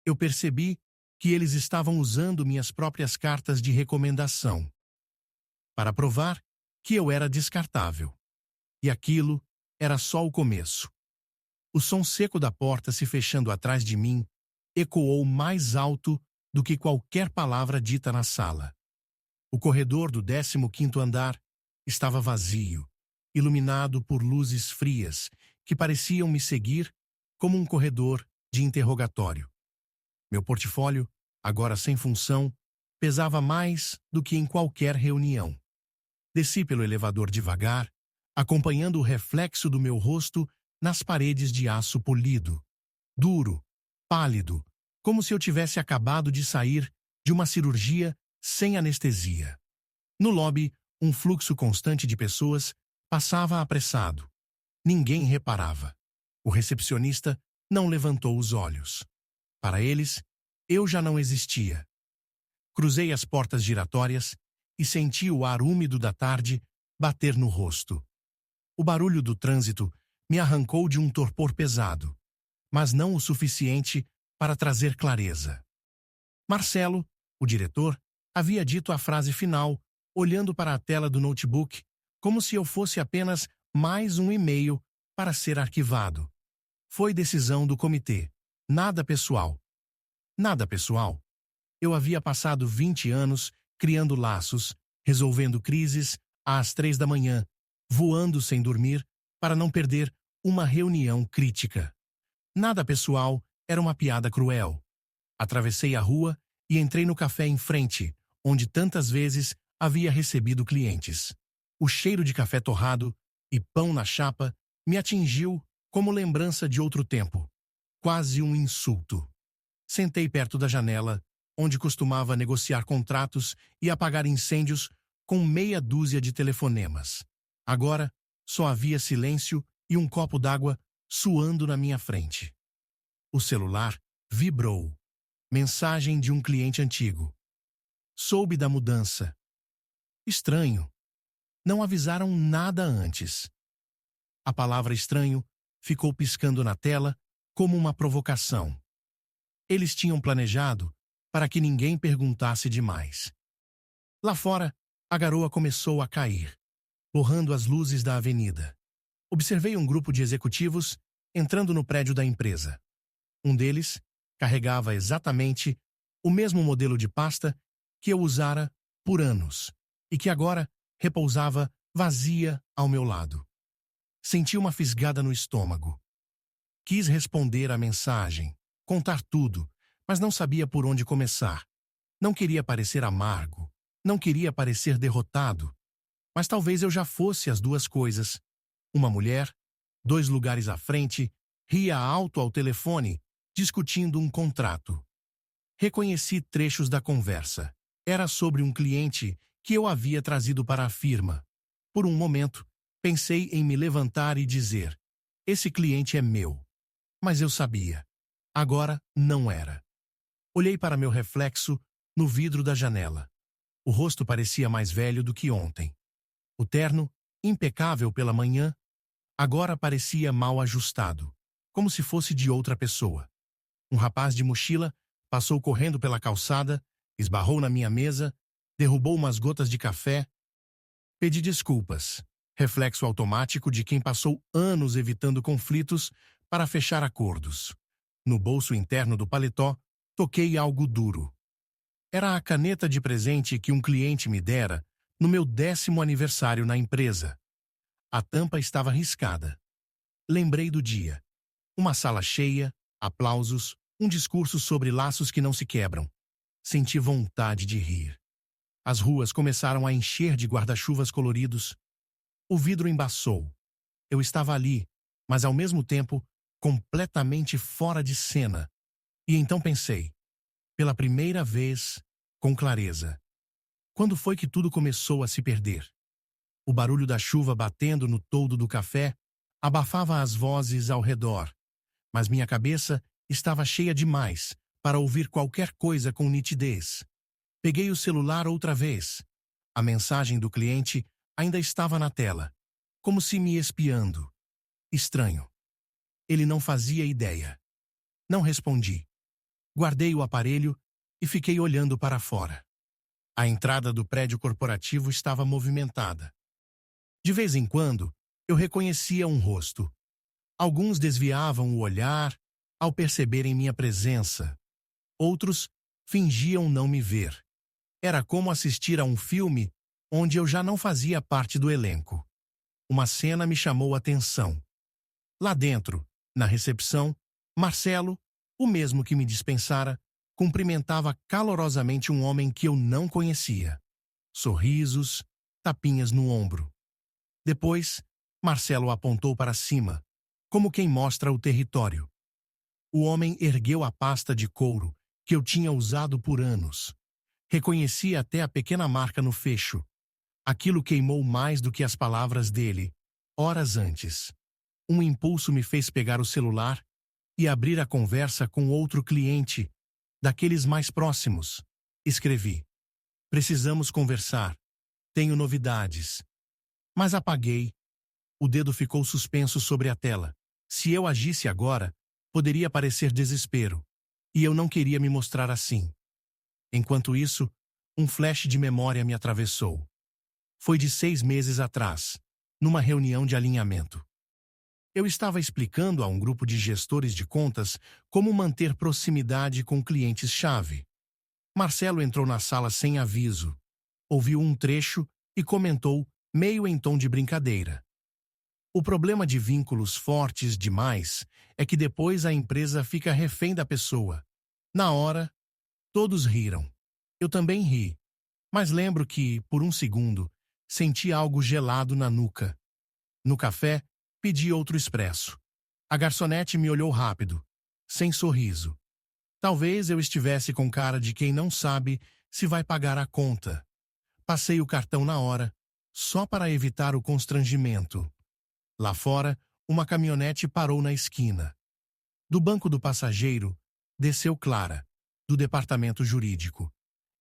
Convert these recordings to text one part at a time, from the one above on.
Eu percebi que eles estavam usando minhas próprias cartas de recomendação para provar que eu era descartável. E aquilo era só o começo. O som seco da porta se fechando atrás de mim ecoou mais alto do que qualquer palavra dita na sala. O corredor do 15º andar estava vazio, iluminado por luzes frias que pareciam me seguir como um corredor de interrogatório. Meu portfólio, agora sem função, pesava mais do que em qualquer reunião. Desci pelo elevador devagar, acompanhando o reflexo do meu rosto nas paredes de aço polido, duro, pálido, como se eu tivesse acabado de sair de uma cirurgia sem anestesia. No lobby, um fluxo constante de pessoas passava apressado. Ninguém reparava. O recepcionista não levantou os olhos. Para eles, eu já não existia. Cruzei as portas giratórias e senti o ar úmido da tarde bater no rosto. O barulho do trânsito me arrancou de um torpor pesado, mas não o suficiente para trazer clareza. Marcelo, o diretor, havia dito a frase final, olhando para a tela do notebook, como se eu fosse apenas mais um e-mail para ser arquivado. Foi decisão do comitê. Nada pessoal. Nada pessoal. Eu havia passado 20 anos criando laços, resolvendo crises às 3 da manhã, voando sem dormir para não perder uma reunião crítica. Nada pessoal era uma piada cruel. Atravessei a rua e entrei no café em frente, onde tantas vezes havia recebido clientes. O cheiro de café torrado e pão na chapa me atingiu como lembrança de outro tempo. Quase um insulto. Sentei perto da janela, onde costumava negociar contratos e apagar incêndios com meia dúzia de telefonemas. Agora, só havia silêncio e um copo d'água suando na minha frente. O celular vibrou. Mensagem de um cliente antigo. Soube da mudança. Estranho. Não avisaram nada antes. A palavra estranho ficou piscando na tela como uma provocação. Eles tinham planejado para que ninguém perguntasse demais. Lá fora, a garoa começou a cair, borrando as luzes da avenida. Observei um grupo de executivos entrando no prédio da empresa. Um deles carregava exatamente o mesmo modelo de pasta que eu usara por anos e que agora repousava vazia ao meu lado. Senti uma fisgada no estômago. Quis responder à mensagem, contar tudo, mas não sabia por onde começar. Não queria parecer amargo, não queria parecer derrotado, mas talvez eu já fosse as duas coisas. Uma mulher, 2 lugares à frente, ria alto ao telefone, discutindo um contrato. Reconheci trechos da conversa. Era sobre um cliente que eu havia trazido para a firma. Por um momento, pensei em me levantar e dizer: esse cliente é meu. Mas eu sabia. Agora não era. Olhei para meu reflexo no vidro da janela. O rosto parecia mais velho do que ontem. O terno, impecável pela manhã, agora parecia mal ajustado, como se fosse de outra pessoa. Um rapaz de mochila passou correndo pela calçada, esbarrou na minha mesa, derrubou umas gotas de café. Pedi desculpas, reflexo automático de quem passou anos evitando conflitos para fechar acordos. No bolso interno do paletó, toquei algo duro. Era a caneta de presente que um cliente me dera no meu 10º aniversário na empresa. A tampa estava riscada. Lembrei do dia. Uma sala cheia, aplausos, um discurso sobre laços que não se quebram. Senti vontade de rir. As ruas começaram a encher de guarda-chuvas coloridos. O vidro embaçou. Eu estava ali, mas ao mesmo tempo completamente fora de cena. E então pensei, pela primeira vez, com clareza: quando foi que tudo começou a se perder? O barulho da chuva batendo no toldo do café abafava as vozes ao redor, mas minha cabeça estava cheia demais para ouvir qualquer coisa com nitidez. Peguei o celular outra vez. A mensagem do cliente ainda estava na tela, como se me espiando. Estranho. Ele não fazia ideia. Não respondi. Guardei o aparelho e fiquei olhando para fora. A entrada do prédio corporativo estava movimentada. De vez em quando, eu reconhecia um rosto. Alguns desviavam o olhar ao perceberem minha presença. Outros fingiam não me ver. Era como assistir a um filme onde eu já não fazia parte do elenco. Uma cena me chamou a atenção. Lá dentro, na recepção, Marcelo, o mesmo que me dispensara, cumprimentava calorosamente um homem que eu não conhecia. Sorrisos, tapinhas no ombro. Depois, Marcelo apontou para cima, como quem mostra o território. O homem ergueu a pasta de couro que eu tinha usado por anos. Reconheci até a pequena marca no fecho. Aquilo queimou mais do que as palavras dele, horas antes. Um impulso me fez pegar o celular e abrir a conversa com outro cliente, daqueles mais próximos. Escrevi: "Precisamos conversar. Tenho novidades." Mas apaguei. O dedo ficou suspenso sobre a tela. Se eu agisse agora, poderia parecer desespero. E eu não queria me mostrar assim. Enquanto isso, um flash de memória me atravessou. Foi de 6 meses atrás, numa reunião de alinhamento. Eu estava explicando a um grupo de gestores de contas como manter proximidade com clientes-chave. Marcelo entrou na sala sem aviso, ouviu um trecho e comentou, meio em tom de brincadeira: "O problema de vínculos fortes demais é que depois a empresa fica refém da pessoa." Na hora, todos riram. Eu também ri, mas lembro que, por um segundo, senti algo gelado na nuca. No café, pedi outro expresso. A garçonete me olhou rápido, sem sorriso. Talvez eu estivesse com cara de quem não sabe se vai pagar a conta. Passei o cartão na hora, só para evitar o constrangimento. Lá fora, uma caminhonete parou na esquina. Do banco do passageiro, desceu Clara, do departamento jurídico.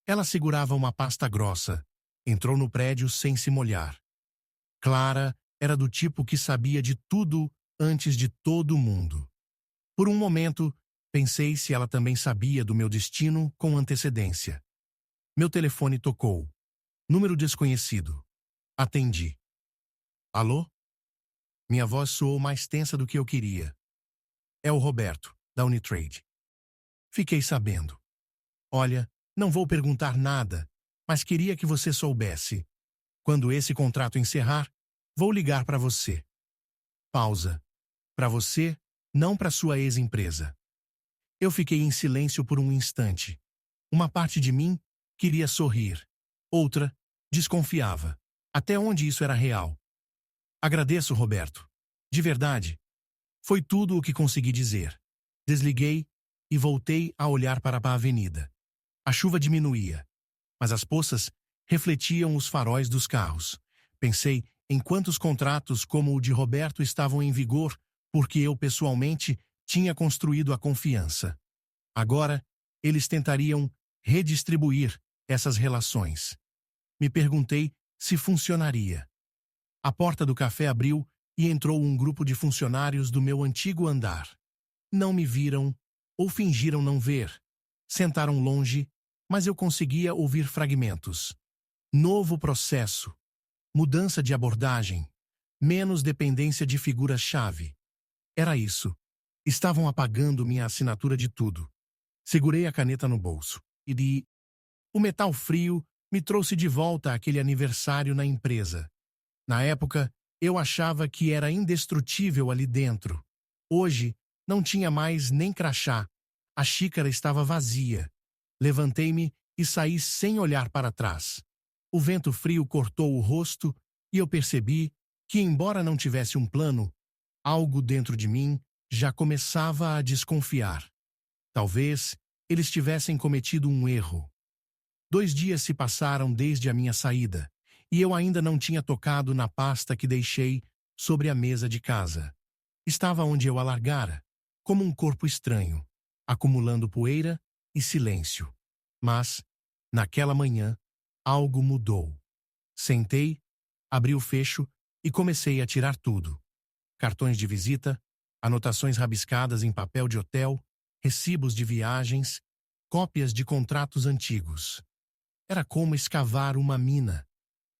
Ela segurava uma pasta grossa. Entrou no prédio sem se molhar. Clara era do tipo que sabia de tudo antes de todo mundo. Por um momento, pensei se ela também sabia do meu destino com antecedência. Meu telefone tocou. Número desconhecido. Atendi. "Alô?" Minha voz soou mais tensa do que eu queria. "É o Roberto, da Unitrade." "Fiquei sabendo. Olha, não vou perguntar nada, mas queria que você soubesse. Quando esse contrato encerrar, vou ligar para você." Pausa. "Para você, não para sua ex-empresa." Eu fiquei em silêncio por um instante. Uma parte de mim queria sorrir. Outra desconfiava. Até onde isso era real? "Agradeço, Roberto. De verdade." Foi tudo o que consegui dizer. Desliguei e voltei a olhar para a avenida. A chuva diminuía, mas as poças refletiam os faróis dos carros. Pensei em quantos contratos como o de Roberto estavam em vigor porque eu, pessoalmente, tinha construído a confiança. Agora, eles tentariam redistribuir essas relações. Me perguntei se funcionaria. A porta do café abriu e entrou um grupo de funcionários do meu antigo andar. Não me viram ou fingiram não ver. Sentaram longe, mas eu conseguia ouvir fragmentos. Novo processo. Mudança de abordagem. Menos dependência de figuras-chave. Era isso. Estavam apagando minha assinatura de tudo. Segurei a caneta no bolso e li. O metal frio me trouxe de volta àquele aniversário na empresa. Na época, eu achava que era indestrutível ali dentro. Hoje, não tinha mais nem crachá. A xícara estava vazia. Levantei-me e saí sem olhar para trás. O vento frio cortou o rosto e eu percebi que, embora não tivesse um plano, algo dentro de mim já começava a desconfiar. Talvez eles tivessem cometido um erro. 2 dias se passaram desde a minha saída, e eu ainda não tinha tocado na pasta que deixei sobre a mesa de casa. Estava onde eu a largara, como um corpo estranho, acumulando poeira e silêncio. Mas, naquela manhã, algo mudou. Sentei, abri o fecho e comecei a tirar tudo. Cartões de visita, anotações rabiscadas em papel de hotel, recibos de viagens, cópias de contratos antigos. Era como escavar uma mina,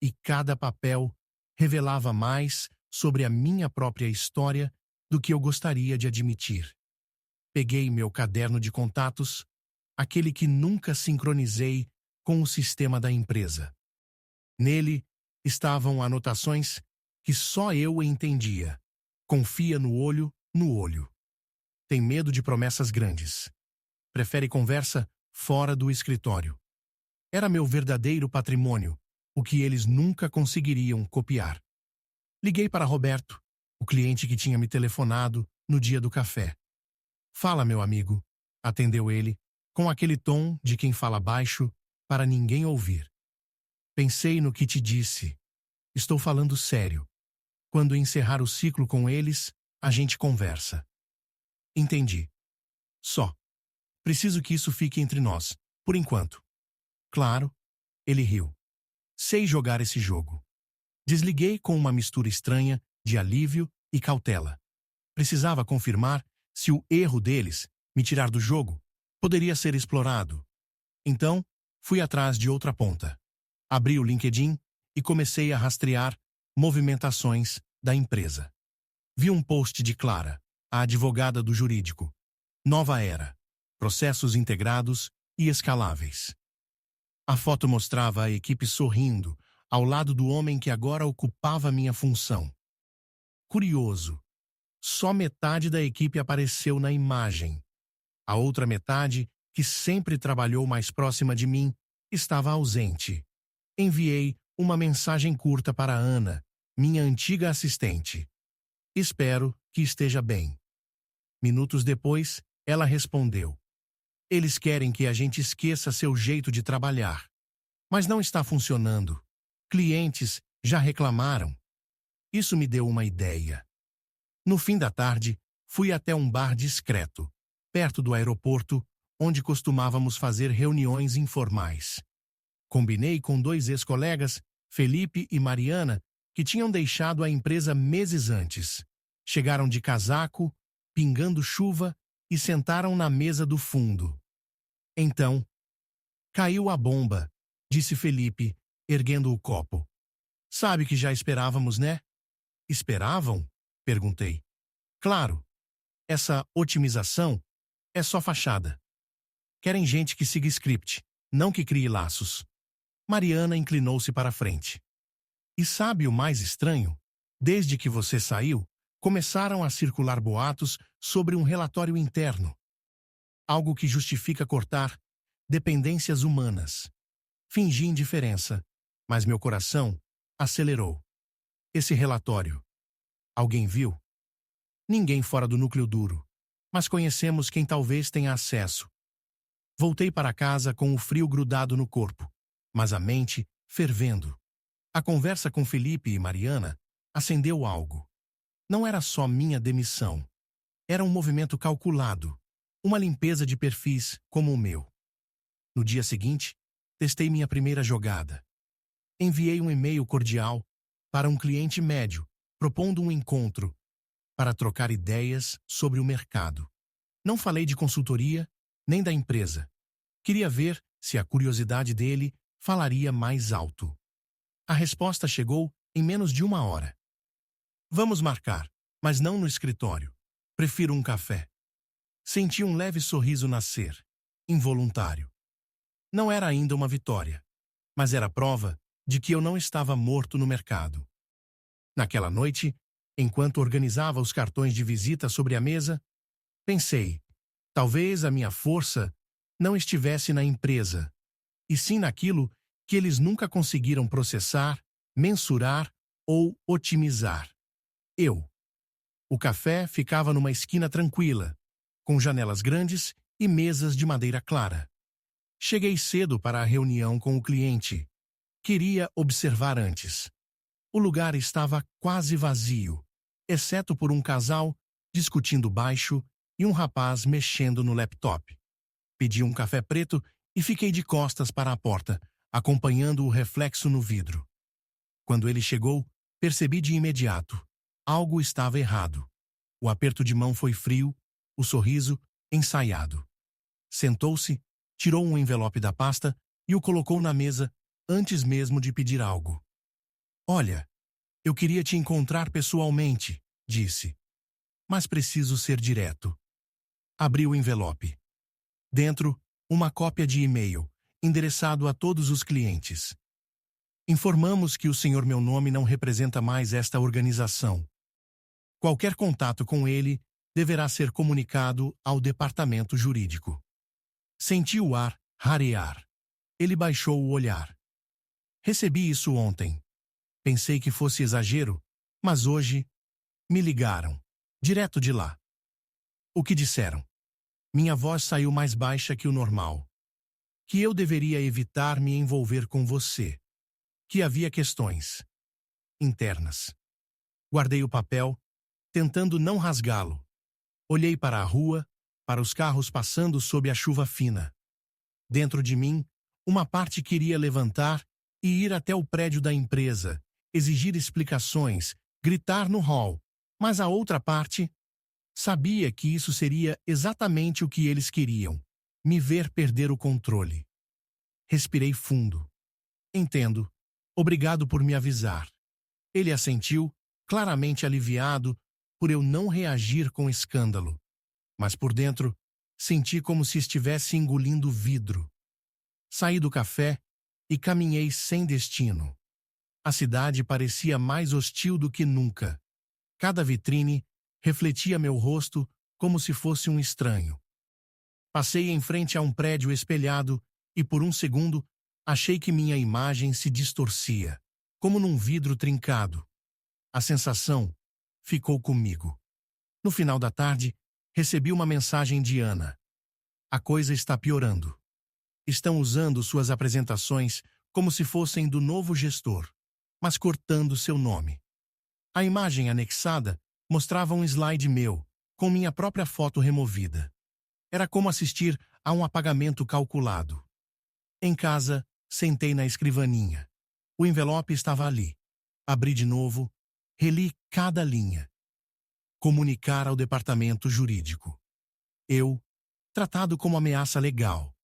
e cada papel revelava mais sobre a minha própria história do que eu gostaria de admitir. Peguei meu caderno de contatos, aquele que nunca sincronizei com o sistema da empresa. Nele estavam anotações que só eu entendia. Confia no olho no olho. Tem medo de promessas grandes. Prefere conversa fora do escritório. Era meu verdadeiro patrimônio, o que eles nunca conseguiriam copiar. Liguei para Roberto, o cliente que tinha me telefonado no dia do café. Fala, meu amigo, atendeu ele, com aquele tom de quem fala baixo para ninguém ouvir. Pensei no que te disse. Estou falando sério. Quando encerrar o ciclo com eles, a gente conversa. Entendi. Só. Preciso que isso fique entre nós, por enquanto. Claro, ele riu. Sei jogar esse jogo. Desliguei com uma mistura estranha de alívio e cautela. Precisava confirmar se o erro deles, me tirar do jogo, poderia ser explorado. Então, fui atrás de outra ponta. Abri o LinkedIn e comecei a rastrear movimentações da empresa. Vi um post de Clara, a advogada do jurídico. Nova era. Processos integrados e escaláveis. A foto mostrava a equipe sorrindo, ao lado do homem que agora ocupava minha função. Curioso. Só metade da equipe apareceu na imagem. A outra metade, que sempre trabalhou mais próxima de mim, estava ausente. Enviei uma mensagem curta para Ana, minha antiga assistente. Espero que esteja bem. Minutos depois, ela respondeu. Eles querem que a gente esqueça seu jeito de trabalhar. Mas não está funcionando. Clientes já reclamaram. Isso me deu uma ideia. No fim da tarde, fui até um bar discreto, perto do aeroporto, onde costumávamos fazer reuniões informais. Combinei com 2 ex-colegas, Felipe e Mariana, que tinham deixado a empresa meses antes. Chegaram de casaco, pingando chuva, e sentaram na mesa do fundo. Então, caiu a bomba, disse Felipe, erguendo o copo. Sabe que já esperávamos, né? Esperavam? Perguntei. Claro, essa otimização é só fachada. Querem gente que siga script, não que crie laços. Mariana inclinou-se para a frente. E sabe o mais estranho? Desde que você saiu, começaram a circular boatos sobre um relatório interno. Algo que justifica cortar dependências humanas. Fingi indiferença, mas meu coração acelerou. Esse relatório. Alguém viu? Ninguém fora do núcleo duro, mas conhecemos quem talvez tenha acesso. Voltei para casa com o frio grudado no corpo, mas a mente fervendo. A conversa com Felipe e Mariana acendeu algo. Não era só minha demissão. Era um movimento calculado, uma limpeza de perfis como o meu. No dia seguinte, testei minha primeira jogada. Enviei um e-mail cordial para um cliente médio, propondo um encontro para trocar ideias sobre o mercado. Não falei de consultoria, nem da empresa. Queria ver se a curiosidade dele falaria mais alto. A resposta chegou em menos de 1 hora. Vamos marcar, mas não no escritório. Prefiro um café. Senti um leve sorriso nascer, involuntário. Não era ainda uma vitória, mas era prova de que eu não estava morto no mercado. Naquela noite, enquanto organizava os cartões de visita sobre a mesa, pensei, talvez a minha força não estivesse na empresa, e sim naquilo que eles nunca conseguiram processar, mensurar ou otimizar. Eu. O café ficava numa esquina tranquila, com janelas grandes e mesas de madeira clara. Cheguei cedo para a reunião com o cliente. Queria observar antes. O lugar estava quase vazio, exceto por um casal discutindo baixo e um rapaz mexendo no laptop. Pedi um café preto e fiquei de costas para a porta, acompanhando o reflexo no vidro. Quando ele chegou, percebi de imediato. Algo estava errado. O aperto de mão foi frio, o sorriso ensaiado. Sentou-se, tirou um envelope da pasta e o colocou na mesa antes mesmo de pedir algo. Olha, eu queria te encontrar pessoalmente, disse. Mas preciso ser direto. Abri o envelope. Dentro, uma cópia de e-mail, endereçado a todos os clientes. Informamos que o senhor meu nome não representa mais esta organização. Qualquer contato com ele deverá ser comunicado ao departamento jurídico. Senti o ar rarear. Ele baixou o olhar. Recebi isso ontem. Pensei que fosse exagero, mas hoje me ligaram, direto de lá. O que disseram? Minha voz saiu mais baixa que o normal. Que eu deveria evitar me envolver com você. Que havia questões internas. Guardei o papel, tentando não rasgá-lo. Olhei para a rua, para os carros passando sob a chuva fina. Dentro de mim, uma parte queria levantar e ir até o prédio da empresa, exigir explicações, gritar no hall, mas a outra parte sabia que isso seria exatamente o que eles queriam, me ver perder o controle. Respirei fundo. Entendo. Obrigado por me avisar. Ele assentiu, claramente aliviado por eu não reagir com escândalo. Mas por dentro, senti como se estivesse engolindo vidro. Saí do café e caminhei sem destino. A cidade parecia mais hostil do que nunca. Cada vitrine refletia meu rosto como se fosse um estranho. Passei em frente a um prédio espelhado e por um segundo achei que minha imagem se distorcia, como num vidro trincado. A sensação ficou comigo. No final da tarde, recebi uma mensagem de Ana. A coisa está piorando. Estão usando suas apresentações como se fossem do novo gestor, mas cortando seu nome. A imagem anexada mostrava um slide meu, com minha própria foto removida. Era como assistir a um apagamento calculado. Em casa, sentei na escrivaninha. O envelope estava ali. Abri de novo, reli cada linha. Comunicar ao departamento jurídico. Eu, tratado como ameaça legal.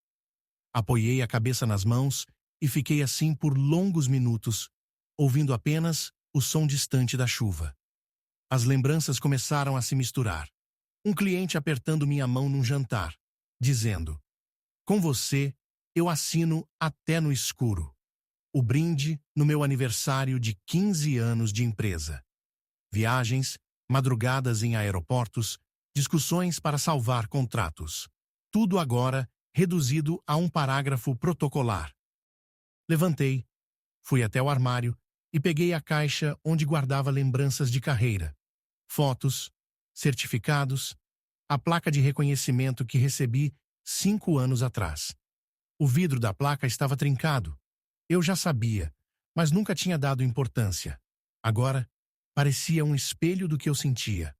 Apoiei a cabeça nas mãos e fiquei assim por longos minutos, ouvindo apenas o som distante da chuva. As lembranças começaram a se misturar. Um cliente apertando minha mão num jantar, dizendo: com você, eu assino até no escuro. O brinde no meu aniversário de 15 anos de empresa. Viagens, madrugadas em aeroportos, discussões para salvar contratos. Tudo agora reduzido a um parágrafo protocolar. Levantei, fui até o armário e peguei a caixa onde guardava lembranças de carreira. Fotos, certificados, a placa de reconhecimento que recebi 5 anos atrás. O vidro da placa estava trincado. Eu já sabia, mas nunca tinha dado importância. Agora, parecia um espelho do que eu sentia.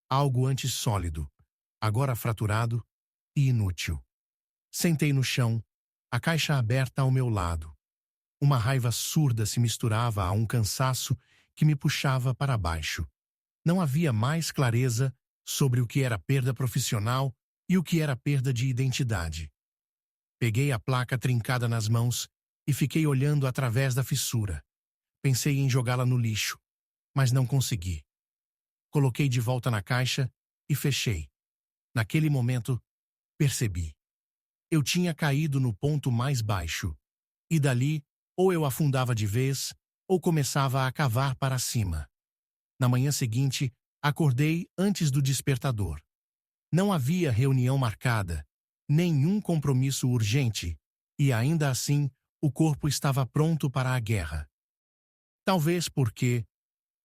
Algo antes sólido, agora fraturado e inútil. Sentei no chão, a caixa aberta ao meu lado. Uma raiva surda se misturava a um cansaço que me puxava para baixo. Não havia mais clareza sobre o que era perda profissional e o que era perda de identidade. Peguei a placa trincada nas mãos e fiquei olhando através da fissura. Pensei em jogá-la no lixo, mas não consegui. Coloquei de volta na caixa e fechei. Naquele momento, percebi. Eu tinha caído no ponto mais baixo. E dali, ou eu afundava de vez, ou começava a cavar para cima. Na manhã seguinte, acordei antes do despertador. Não havia reunião marcada, nenhum compromisso urgente, e ainda assim, o corpo estava pronto para a guerra. Talvez porque,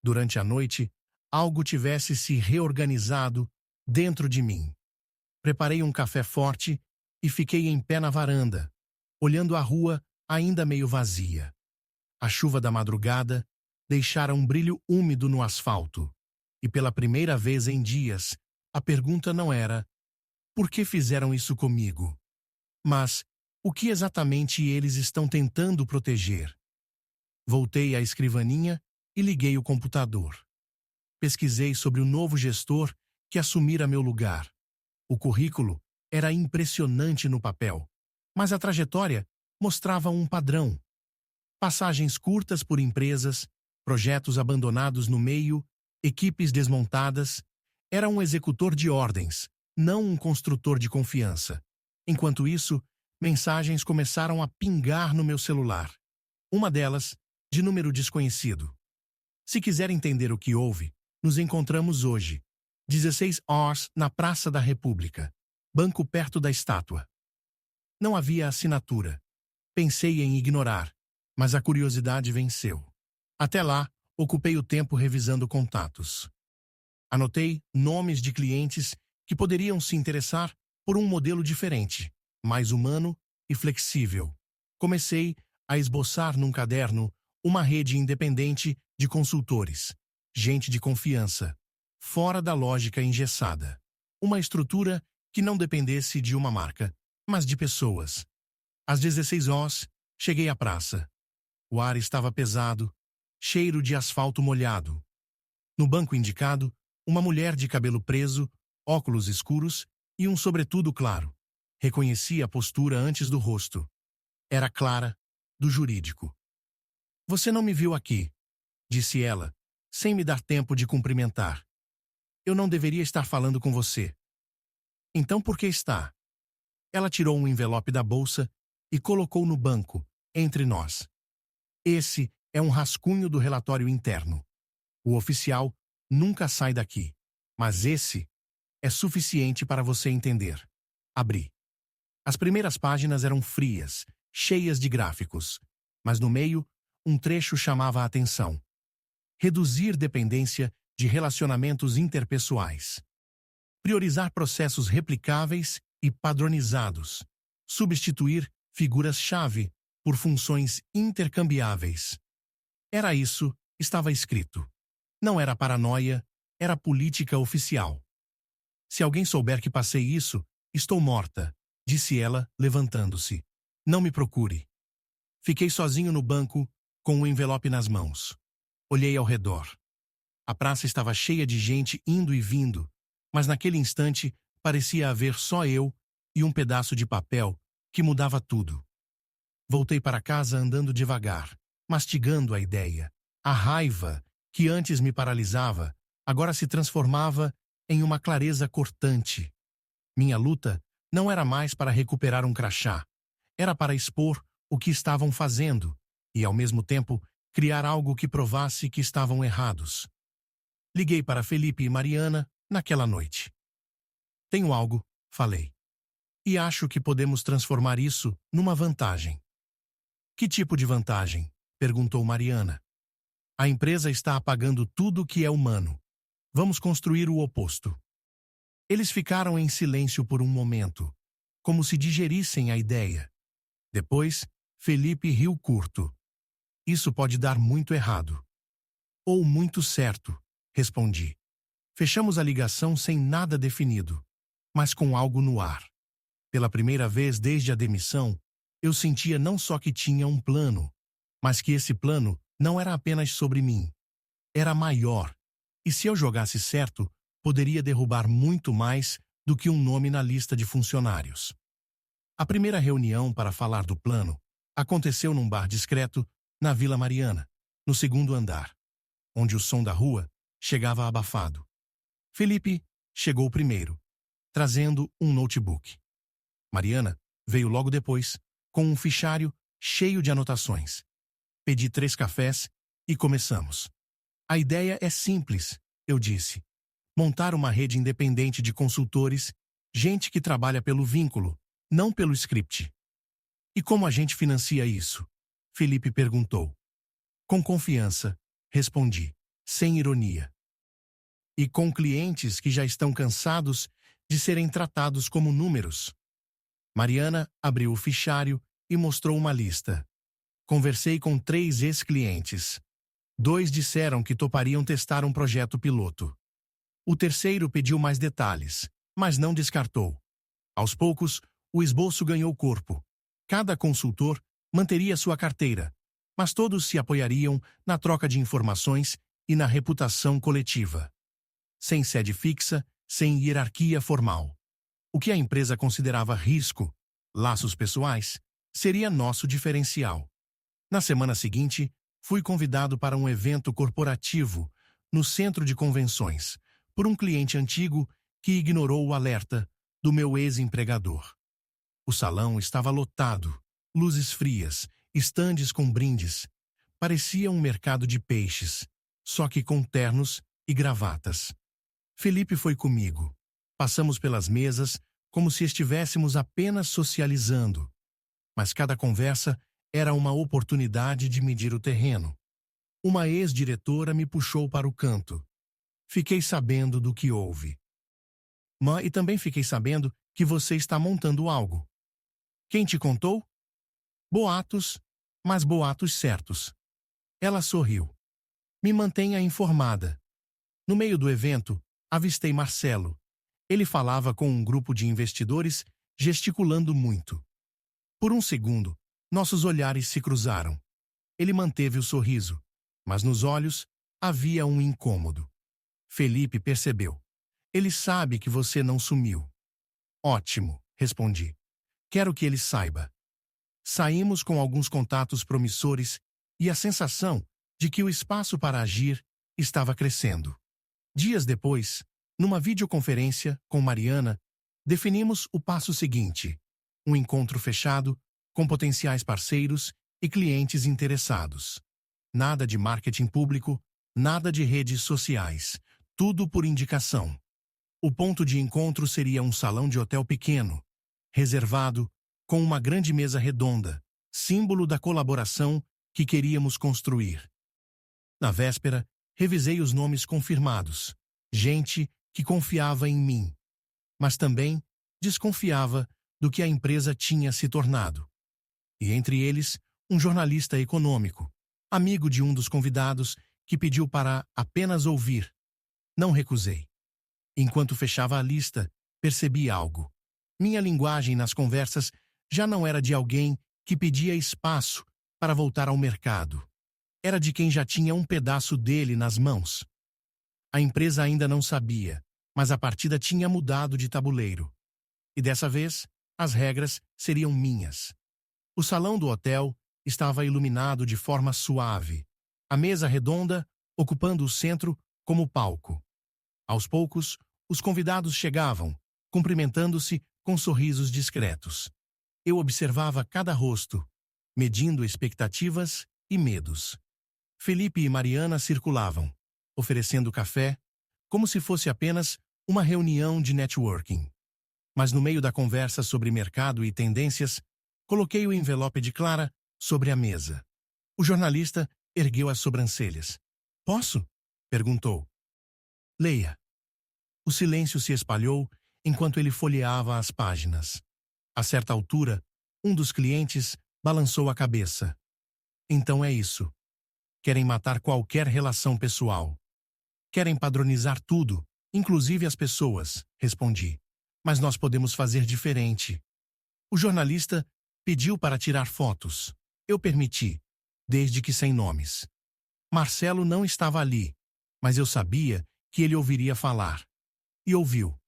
durante a noite, algo tivesse se reorganizado dentro de mim. Preparei um café forte e fiquei em pé na varanda, olhando a rua ainda meio vazia. A chuva da madrugada deixara um brilho úmido no asfalto, e pela primeira vez em dias, a pergunta não era: por que fizeram isso comigo? Mas, o que exatamente eles estão tentando proteger? Voltei à escrivaninha e liguei o computador. Pesquisei sobre o novo gestor que assumira meu lugar. O currículo era impressionante no papel, mas a trajetória mostrava um padrão. Passagens curtas por empresas, projetos abandonados no meio, equipes desmontadas. Era um executor de ordens, não um construtor de confiança. Enquanto isso, mensagens começaram a pingar no meu celular. Uma delas, de número desconhecido. Se quiser entender o que houve, nos encontramos hoje, 16 horas, na Praça da República, banco perto da estátua. Não havia assinatura. Pensei em ignorar, mas a curiosidade venceu. Até lá, ocupei o tempo revisando contatos. Anotei nomes de clientes que poderiam se interessar por um modelo diferente, mais humano e flexível. Comecei a esboçar num caderno uma rede independente de consultores, gente de confiança, fora da lógica engessada. Uma estrutura que não dependesse de uma marca, mas de pessoas. Às 16 horas, cheguei à praça. O ar estava pesado, cheiro de asfalto molhado. No banco indicado, uma mulher de cabelo preso, óculos escuros e um sobretudo claro. Reconheci a postura antes do rosto. Era Clara, do jurídico. "Você não me viu aqui", disse ela, sem me dar tempo de cumprimentar. "Eu não deveria estar falando com você." "Então por que está?" Ela tirou um envelope da bolsa e colocou no banco, entre nós. "Esse é um rascunho do relatório interno. O oficial nunca sai daqui, mas esse é suficiente para você entender." Abri. As primeiras páginas eram frias, cheias de gráficos, mas no meio, um trecho chamava a atenção. Reduzir dependência de relacionamentos interpessoais. Priorizar processos replicáveis e padronizados. Substituir figuras-chave por funções intercambiáveis. Era isso, estava escrito. Não era paranoia, era política oficial. "Se alguém souber que passei isso, estou morta", disse ela, levantando-se. "Não me procure." Fiquei sozinho no banco, com o envelope nas mãos. Olhei ao redor. A praça estava cheia de gente indo e vindo, mas naquele instante parecia haver só eu e um pedaço de papel que mudava tudo. Voltei para casa andando devagar, mastigando a ideia. A raiva, que antes me paralisava, agora se transformava em uma clareza cortante. Minha luta não era mais para recuperar um crachá. Era para expor o que estavam fazendo e, ao mesmo tempo, criar algo que provasse que estavam errados. Liguei para Felipe e Mariana naquela noite. "Tenho algo", falei. "E acho que podemos transformar isso numa vantagem." "Que tipo de vantagem?", perguntou Mariana. "A empresa está apagando tudo que é humano. Vamos construir o oposto." Eles ficaram em silêncio por um momento, como se digerissem a ideia. Depois, Felipe riu curto. "Isso pode dar muito errado." "Ou muito certo", respondi. Fechamos a ligação sem nada definido, mas com algo no ar. Pela primeira vez desde a demissão, eu sentia não só que tinha um plano, mas que esse plano não era apenas sobre mim. Era maior, e se eu jogasse certo, poderia derrubar muito mais do que um nome na lista de funcionários. A primeira reunião para falar do plano aconteceu num bar discreto na Vila Mariana, no segundo andar, onde o som da rua chegava abafado. Felipe chegou primeiro, trazendo um notebook. Mariana veio logo depois, com um fichário cheio de anotações. Pedi 3 cafés e começamos. "A ideia é simples", eu disse. "Montar uma rede independente de consultores, gente que trabalha pelo vínculo, não pelo script." "E como a gente financia isso?", Felipe perguntou. "Com confiança", respondi, sem ironia. "E com clientes que já estão cansados de serem tratados como números." Mariana abriu o fichário e mostrou uma lista. Conversei com 3 ex-clientes. 2 disseram que topariam testar um projeto piloto. O terceiro pediu mais detalhes, mas não descartou. Aos poucos, o esboço ganhou corpo. Cada consultor manteria sua carteira, mas todos se apoiariam na troca de informações e na reputação coletiva. Sem sede fixa, sem hierarquia formal. O que a empresa considerava risco, laços pessoais, seria nosso diferencial. Na semana seguinte, fui convidado para um evento corporativo no centro de convenções, por um cliente antigo que ignorou o alerta do meu ex-empregador. O salão estava lotado, luzes frias, estandes com brindes. Parecia um mercado de peixes, só que com ternos e gravatas. Felipe foi comigo. Passamos pelas mesas como se estivéssemos apenas socializando. Mas cada conversa era uma oportunidade de medir o terreno. Uma ex-diretora me puxou para o canto. Fiquei sabendo do que houve. E também fiquei sabendo que você está montando algo. Quem te contou? Boatos, mas boatos certos. Ela sorriu. Me mantenha informada. No meio do evento, avistei Marcelo. Ele falava com um grupo de investidores, gesticulando muito. Por um segundo, nossos olhares se cruzaram. Ele manteve o sorriso, mas nos olhos havia um incômodo. Felipe percebeu. Ele sabe que você não sumiu. Ótimo, respondi. Quero que ele saiba. Saímos com alguns contatos promissores e a sensação de que o espaço para agir estava crescendo. Dias depois, numa videoconferência com Mariana, definimos o passo seguinte: um encontro fechado com potenciais parceiros e clientes interessados. Nada de marketing público, nada de redes sociais, tudo por indicação. O ponto de encontro seria um salão de hotel pequeno, reservado, com uma grande mesa redonda, símbolo da colaboração que queríamos construir. Na véspera, revisei os nomes confirmados, gente que confiava em mim, mas também desconfiava do que a empresa tinha se tornado. E entre eles, um jornalista econômico, amigo de um dos convidados, que pediu para apenas ouvir. Não recusei. Enquanto fechava a lista, percebi algo. Minha linguagem nas conversas já não era de alguém que pedia espaço para voltar ao mercado. Era de quem já tinha um pedaço dele nas mãos. A empresa ainda não sabia, mas a partida tinha mudado de tabuleiro. E dessa vez, as regras seriam minhas. O salão do hotel estava iluminado de forma suave, a mesa redonda ocupando o centro como palco. Aos poucos, os convidados chegavam, cumprimentando-se com sorrisos discretos. Eu observava cada rosto, medindo expectativas e medos. Felipe e Mariana circulavam, oferecendo café, como se fosse apenas uma reunião de networking. Mas no meio da conversa sobre mercado e tendências, coloquei o envelope de Clara sobre a mesa. O jornalista ergueu as sobrancelhas. Posso? Perguntou. Leia. O silêncio se espalhou enquanto ele folheava as páginas. A certa altura, um dos clientes balançou a cabeça. Então é isso. Querem matar qualquer relação pessoal. Querem padronizar tudo, inclusive as pessoas, respondi. Mas nós podemos fazer diferente. O jornalista pediu para tirar fotos. Eu permiti, desde que sem nomes. Marcelo não estava ali, mas eu sabia que ele ouviria falar. E ouviu.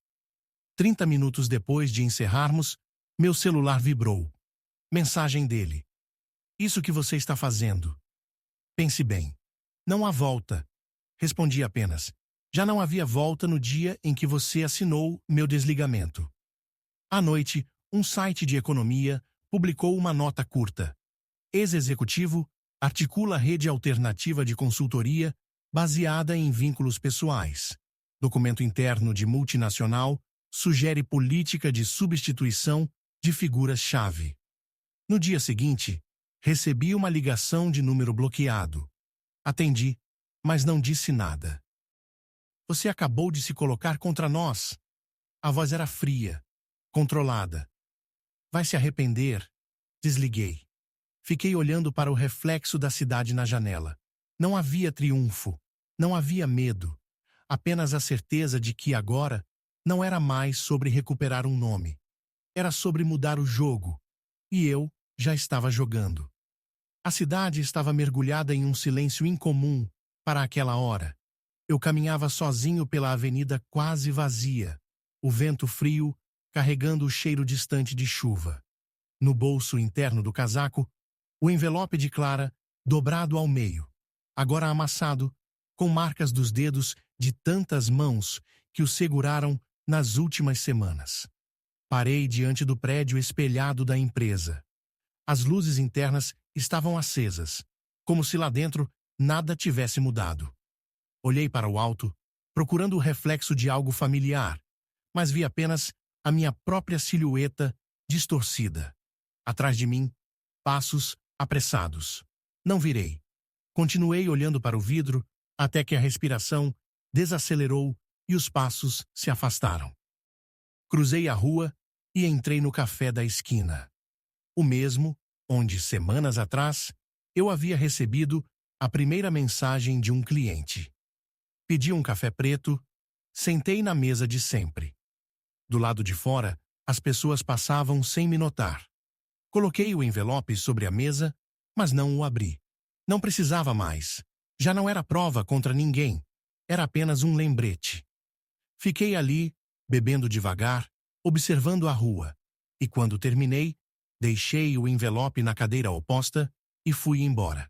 30 minutos depois de encerrarmos, meu celular vibrou. Mensagem dele. Isso que você está fazendo. Pense bem. Não há volta. Respondi apenas. Já não havia volta no dia em que você assinou meu desligamento. À noite, um site de economia publicou uma nota curta. Ex-executivo articula rede alternativa de consultoria baseada em vínculos pessoais. Documento interno de multinacional sugere política de substituição de figuras-chave. No dia seguinte, recebi uma ligação de número bloqueado. Atendi, mas não disse nada. Você acabou de se colocar contra nós. A voz era fria, controlada. Vai se arrepender. Desliguei. Fiquei olhando para o reflexo da cidade na janela. Não havia triunfo, não havia medo. Apenas a certeza de que agora não era mais sobre recuperar um nome. Era sobre mudar o jogo. E eu já estava jogando. A cidade estava mergulhada em um silêncio incomum para aquela hora. Eu caminhava sozinho pela avenida quase vazia. O vento frio carregando o cheiro distante de chuva. No bolso interno do casaco, o envelope de Clara, dobrado ao meio, agora amassado, com marcas dos dedos de tantas mãos que o seguraram nas últimas semanas. Parei diante do prédio espelhado da empresa. As luzes internas estavam acesas, como se lá dentro nada tivesse mudado. Olhei para o alto, procurando o reflexo de algo familiar, mas vi apenas a minha própria silhueta distorcida. Atrás de mim, passos apressados. Não virei. Continuei olhando para o vidro até que a respiração desacelerou e os passos se afastaram. Cruzei a rua e entrei no café da esquina. O mesmo onde, semanas atrás, eu havia recebido a primeira mensagem de um cliente. Pedi um café preto, sentei na mesa de sempre. Do lado de fora, as pessoas passavam sem me notar. Coloquei o envelope sobre a mesa, mas não o abri. Não precisava mais. Já não era prova contra ninguém. Era apenas um lembrete. Fiquei ali, bebendo devagar, observando a rua. E quando terminei, deixei o envelope na cadeira oposta e fui embora.